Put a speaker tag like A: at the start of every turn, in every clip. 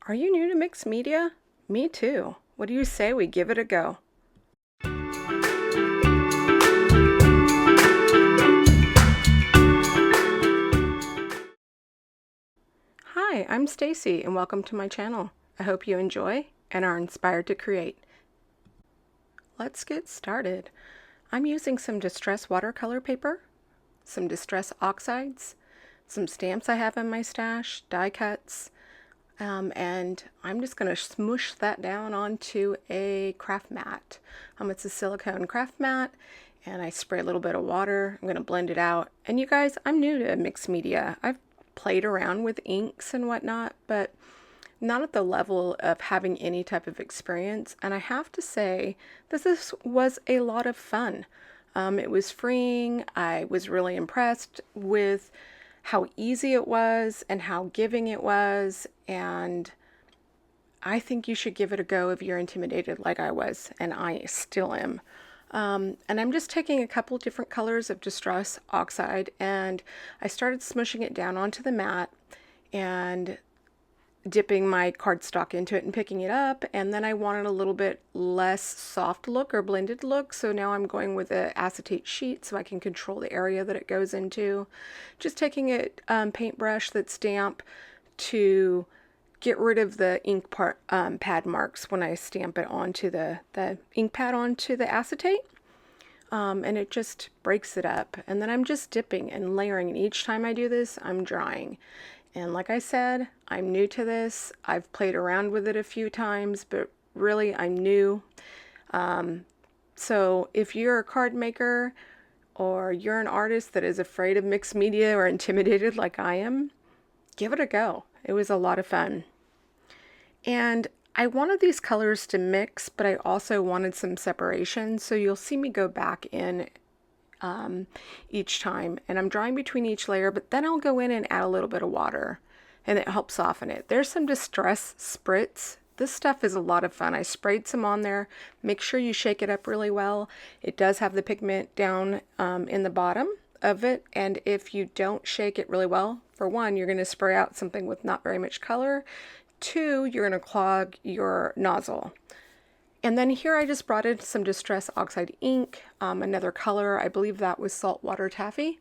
A: Are you new to mixed media? Me too. What do you say we give it a go? Hi, I'm Stacy and welcome to my channel. I hope you enjoy and are inspired to create. Let's get started. I'm using some distress watercolor paper, some distress oxides, some stamps I have in my stash, die cuts, and I'm just going to smoosh that down onto a craft mat. It's a silicone craft mat, and I spray a little bit of water. I'm going to blend it out. And you guys, I'm new to mixed media. I've played around with inks and whatnot, but not at the level of having any type of experience. And I have to say, this was a lot of fun. It was freeing. I was really impressed with how easy it was and how giving it was, and I think you should give it a go if you're intimidated like I was, and I still am. And I'm just taking a couple different colors of distress oxide, and I started smushing it down onto the mat and dipping my cardstock into it and picking it up. And then I wanted a little bit less soft look or blended look, so now I'm going with an acetate sheet so I can control the area that it goes into. Just taking a paintbrush that's damp to get rid of the ink pad marks when I stamp it onto the ink pad onto the acetate. And it just breaks it up. And then I'm just dipping and layering, and each time I do this, I'm drying. And like I said, I'm new to this. I've played around with it a few times, but really I'm new. So if you're a card maker or you're an artist that is afraid of mixed media or intimidated like I am, give it a go. It was a lot of fun. And I wanted these colors to mix, but I also wanted some separation. So you'll see me go back in each time, and I'm drawing between each layer, but then I'll go in and add a little bit of water, and it helps soften it. There's some distress spritz. This stuff is a lot of fun. I sprayed some on there. Make sure you shake it up really well. It does have the pigment down in the bottom of it, and if you don't shake it really well, for one, you're going to spray out something with not very much color. Two, you're going to clog your nozzle. And then here I just brought in some distress oxide ink, another color, I believe that was saltwater taffy,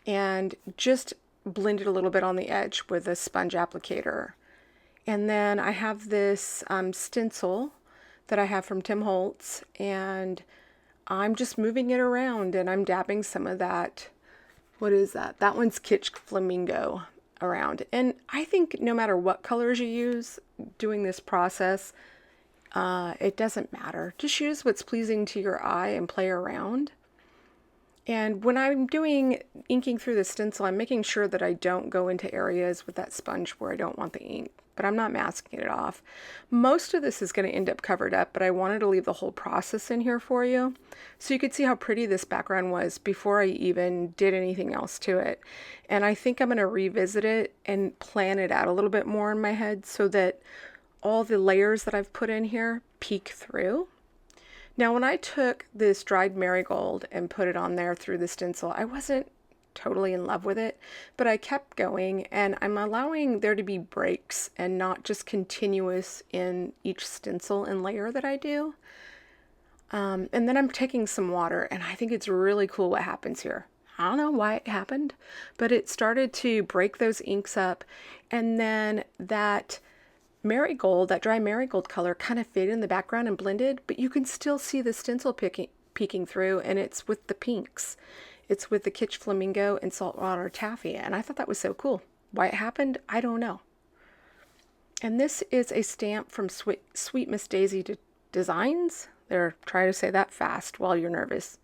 A: and just blended a little bit on the edge with a sponge applicator. And then I have this stencil that I have from Tim Holtz, and I'm just moving it around, and I'm dabbing some of that. What is that? That one's Kitsch Flamingo around. And I think no matter what colors you use doing this process, it doesn't matter. Just use what's pleasing to your eye and play around. And when I'm doing inking through the stencil, I'm making sure that I don't go into areas with that sponge where I don't want the ink, but I'm not masking it off. Most of this is going to end up covered up, but I wanted to leave the whole process in here for you so you could see how pretty this background was before I even did anything else to it. And I think I'm going to revisit it and plan it out a little bit more in my head so that all the layers that I've put in here peek through. Now, when I took this dried marigold and put it on there through the stencil, I wasn't totally in love with it, but I kept going, and I'm allowing there to be breaks and not just continuous in each stencil and layer that I do. And then I'm taking some water, and I think it's really cool what happens here. I don't know why it happened, but it started to break those inks up, and then that marigold, that dry marigold color kind of faded in the background and blended, but you can still see the stencil peeking through, and it's with the pinks. It's with the Kitsch Flamingo and saltwater taffy, and I thought that was so cool. Why it happened, I don't know. And this is a stamp from Sweet Miss Daisy Designs. They're trying to say that fast while you're nervous.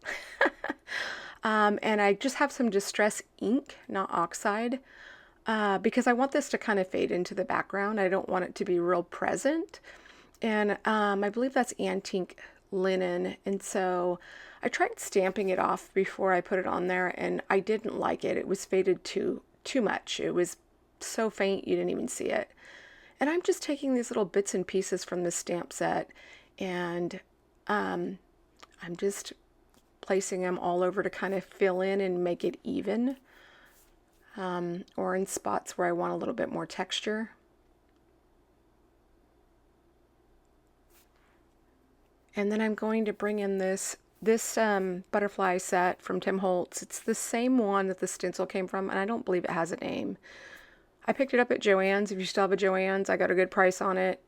A: And I just have some distress ink, not oxide, because I want this to kind of fade into the background. I don't want it to be real present. And I believe that's antique linen. And so I tried stamping it off before I put it on there, and I didn't like it. It was faded too much. It was so faint you didn't even see it. And I'm just taking these little bits and pieces from the stamp set, and I'm just placing them all over to kind of fill in and make it even. Or in spots where I want a little bit more texture. And then I'm going to bring in this butterfly set from Tim Holtz. It's the same one that the stencil came from, and I don't believe it has a name. I picked it up at Joann's. If you still have a Joann's, I got a good price on it.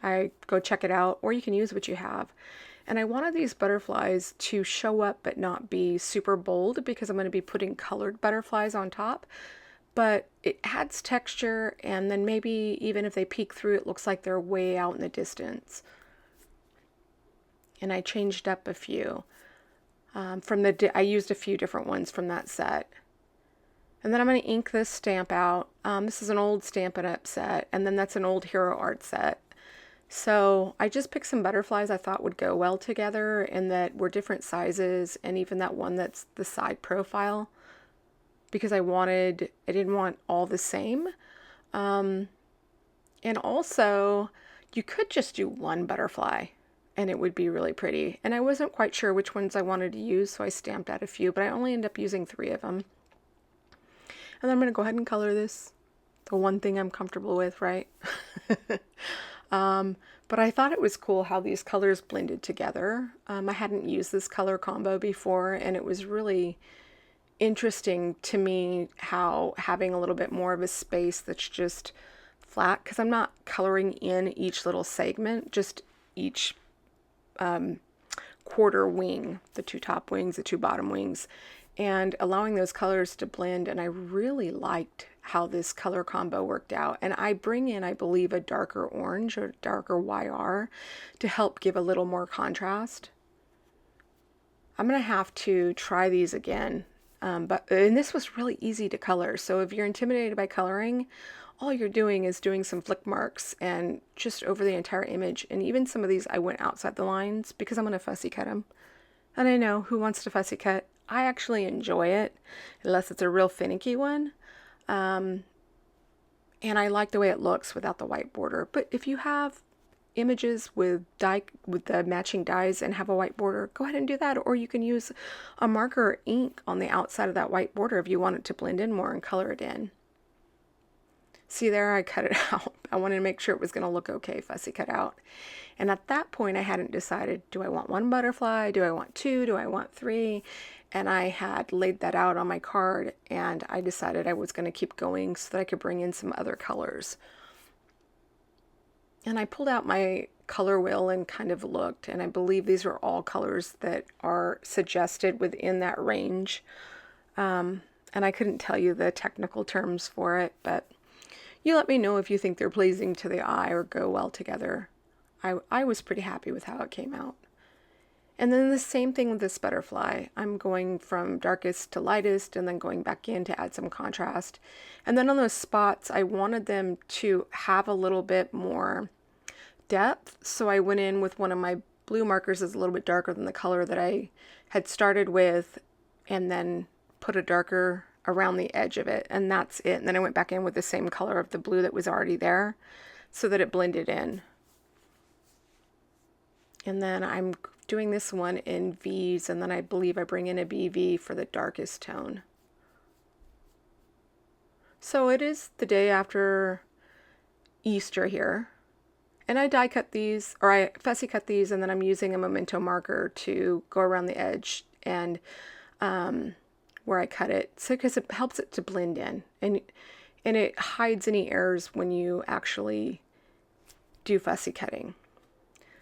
A: I go check it out, or you can use what you have. And I wanted these butterflies to show up but not be super bold because I'm going to be putting colored butterflies on top. But it adds texture, and then maybe even if they peek through, it looks like they're way out in the distance. And I changed up a few. I used a few different ones from that set. And then I'm going to ink this stamp out. This is an old Stampin' Up set, and then that's an old Hero Art set. So I just picked some butterflies I thought would go well together and that were different sizes, and even that one that's the side profile, because I didn't want all the same. And also, you could just do one butterfly and it would be really pretty. And I wasn't quite sure which ones I wanted to use, so I stamped out a few, but I only ended up using 3 of them. And then I'm going to go ahead and color this. The one thing I'm comfortable with, right? But I thought it was cool how these colors blended together. I hadn't used this color combo before, and it was really interesting to me how having a little bit more of a space that's just flat, because I'm not coloring in each little segment, just each quarter wing, the 2 top wings, the 2 bottom wings, and allowing those colors to blend. And I really liked how this color combo worked out. And I bring in, I believe, a darker orange or darker YR to help give a little more contrast. I'm going to have to try these again. And this was really easy to color. So if you're intimidated by coloring, all you're doing is doing some flick marks and just over the entire image. And even some of these, I went outside the lines because I'm going to fussy cut them. And I know, who wants to fussy cut? I actually enjoy it, unless it's a real finicky one. And I like the way it looks without the white border. But if you have images with the matching dies and have a white border, go ahead and do that. Or you can use a marker or ink on the outside of that white border if you want it to blend in more and color it in. See there, I cut it out. I wanted to make sure it was going to look okay, fussy cut out. And at that point, I hadn't decided, do I want 1 butterfly? Do I want 2? Do I want 3? And I had laid that out on my card, and I decided I was going to keep going so that I could bring in some other colors. And I pulled out my color wheel and kind of looked, and I believe these are all colors that are suggested within that range. And I couldn't tell you the technical terms for it, but you let me know if you think they're pleasing to the eye or go well together. I was pretty happy with how it came out. And then the same thing with this butterfly. I'm going from darkest to lightest and then going back in to add some contrast. And then on those spots, I wanted them to have a little bit more depth. So I went in with one of my blue markers that's a little bit darker than the color that I had started with, and then put a darker around the edge of it. And that's it. And then I went back in with the same color of the blue that was already there so that it blended in. And then I'm doing this one in V's, and then I believe I bring in a BV for the darkest tone. So it is the day after Easter here, and I die cut these, or I fussy cut these, and then I'm using a memento marker to go around the edge and where I cut it, so because it helps it to blend in, and it hides any errors when you actually do fussy cutting.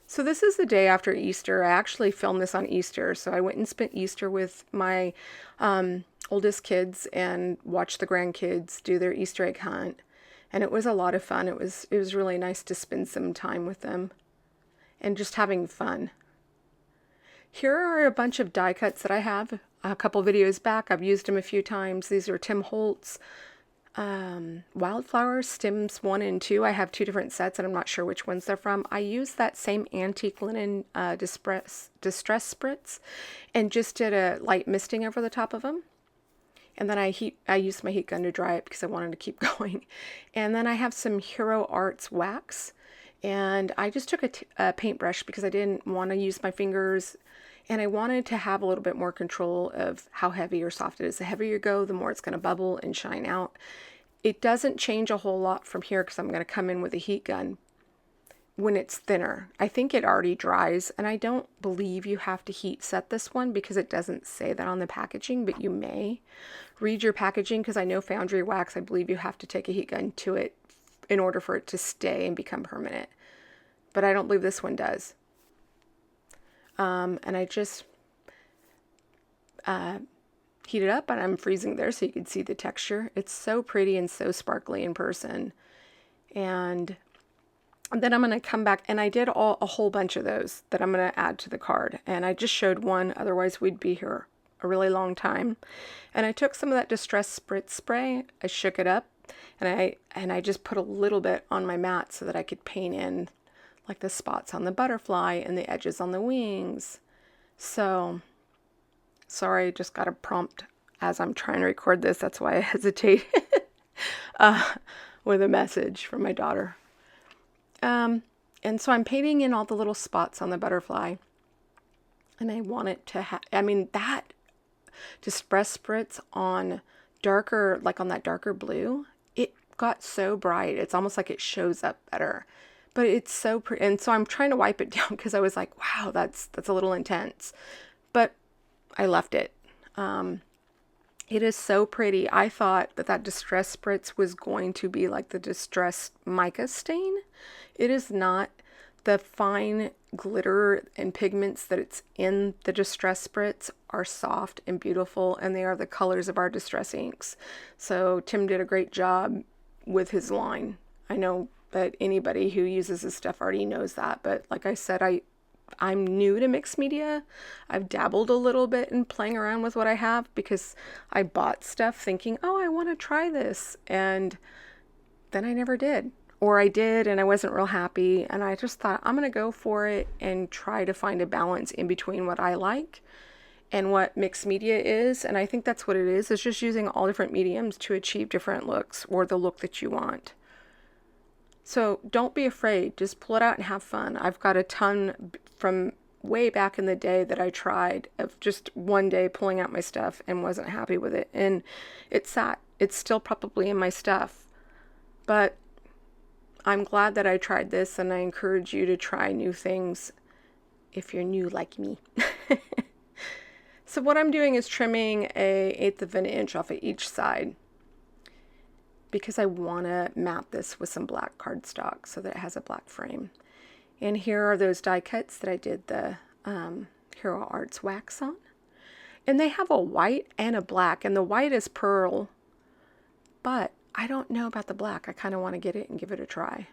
A: So this is the day after Easter. I actually filmed this on Easter. So I went and spent Easter with my oldest kids and watched the grandkids do their Easter egg hunt. And it was a lot of fun. It was really nice to spend some time with them and just having fun. Here are a bunch of die cuts that I have. A couple videos back, I've used them a few times. These are Tim Holtz Wildflower stems 1 and 2. I have 2 different sets and I'm not sure which ones they're from. I used that same antique linen distress spritz and just did a light misting over the top of them. And then I used my heat gun to dry it because I wanted to keep going. And then I have some Hero Arts wax, and I just took a paintbrush because I didn't want to use my fingers, and I wanted to have a little bit more control of how heavy or soft it is. The heavier you go, the more it's going to bubble and shine out. It doesn't change a whole lot from here because I'm going to come in with a heat gun. when it's thinner. I think it already dries, and I don't believe you have to heat set this one because it doesn't say that on the packaging, but you may read your packaging, because I know foundry wax, I believe you have to take a heat gun to it in order for it to stay and become permanent. But I don't believe this one does. And I just heat it up, and I'm freezing there so you can see the texture. It's so pretty and so sparkly in person. And then I'm going to come back, and I did a whole bunch of those that I'm going to add to the card. And I just showed one, otherwise we'd be here a really long time. And I took some of that Distress Spritz spray, I shook it up, and I just put a little bit on my mat so that I could paint in like the spots on the butterfly and the edges on the wings. So, sorry, I just got a prompt as I'm trying to record this. That's why I hesitate with a message from my daughter. And so I'm painting in all the little spots on the butterfly. And I want it to have, I mean, that Distress Spritz on darker, like on that darker blue, it got so bright. It's almost like it shows up better. But it's so pretty. And so I'm trying to wipe it down because I was like, wow, that's a little intense. But I left it. It is so pretty. I thought that Distress Spritz was going to be like the Distress mica stain. It is not. The fine glitter and pigments that it's in the Distress Spritz are soft and beautiful, and they are the colors of our Distress inks. So Tim did a great job with his line. I know that anybody who uses his stuff already knows that, but like I said, I'm new to mixed media. I've dabbled a little bit in playing around with what I have because I bought stuff thinking, oh, I want to try this. And then I never did. Or I did and I wasn't real happy. And I just thought, I'm going to go for it and try to find a balance in between what I like and what mixed media is. And I think that's what it is. It's just using all different mediums to achieve different looks or the look that you want. So don't be afraid. Just pull it out and have fun. I've got a ton from way back in the day that I tried of just one day pulling out my stuff and wasn't happy with it. And it sat. It's still probably in my stuff. But I'm glad that I tried this, and I encourage you to try new things if you're new like me. So what I'm doing is trimming 1/8 of an inch off of each side, because I want to mat this with some black cardstock so that it has a black frame. And here are those die cuts that I did the Hero Arts wax on. And they have a white and a black, and the white is pearl, but I don't know about the black. I kind of want to get it and give it a try.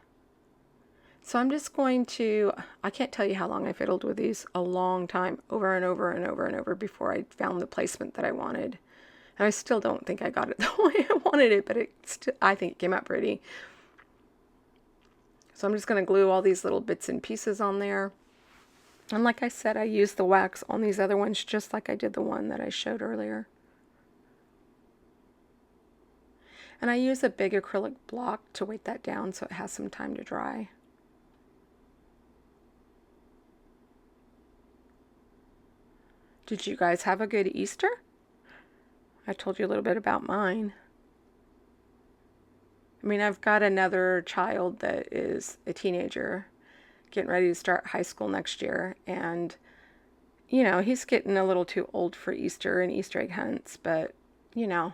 A: So I'm just going to, I can't tell you how long I fiddled with these, a long time, over and over and over and over before I found the placement that I wanted. And I still don't think I got it the way I wanted it, but I think it came out pretty. So I'm just going to glue all these little bits and pieces on there. And like I said, I used the wax on these other ones just like I did the one that I showed earlier. And I use a big acrylic block to weight that down so it has some time to dry. Did you guys have a good Easter? I told you a little bit about mine. I mean, I've got another child that is a teenager getting ready to start high school next year. And, you know, he's getting a little too old for Easter and Easter egg hunts. But, you know,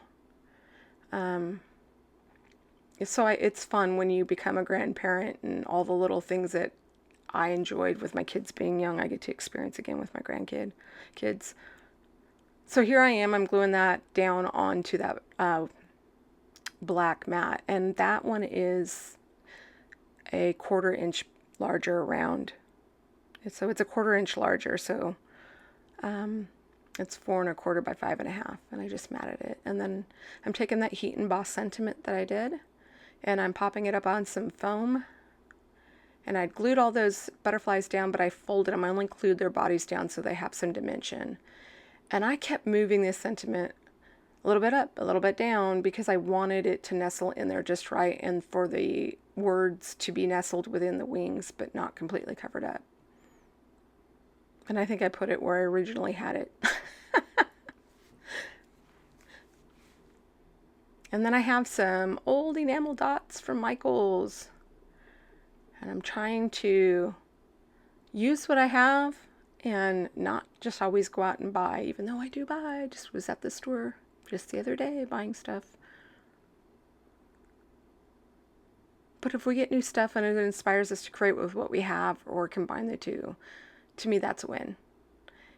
A: it's fun when you become a grandparent, and all the little things that I enjoyed with my kids being young, I get to experience again with my kids. So here I am, I'm gluing that down onto that black mat, and that one is a 1/4 inch larger around. So it's a 1/4 inch larger, so it's 4 1/4 by 5 1/2, and I just matted it. And then I'm taking that Heat and Boss sentiment that I did, and I'm popping it up on some foam. And I glued all those butterflies down, but I folded them. I only glued their bodies down so they have some dimension. And I kept moving this sentiment a little bit up, a little bit down, because I wanted it to nestle in there just right, and for the words to be nestled within the wings, but not completely covered up. And I think I put it where I originally had it. And then I have some old enamel dots from Michael's. And I'm trying to use what I have and not just always go out and buy, even though I do buy. I just was at the store just the other day buying stuff. But if we get new stuff and it inspires us to create with what we have or combine the two, to me that's a win.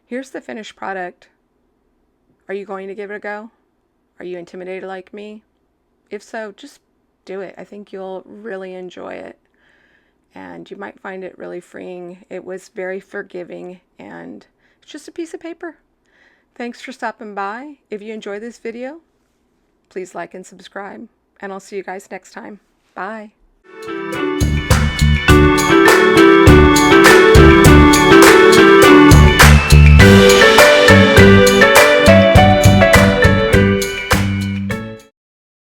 A: Here's the finished product. Are you going to give it a go? Are you intimidated like me? If so, just do it. I think you'll really enjoy it. And you might find it really freeing. It was very forgiving, and it's just a piece of paper. Thanks for stopping by. If you enjoyed this video, please like and subscribe, and I'll see you guys next time. Bye.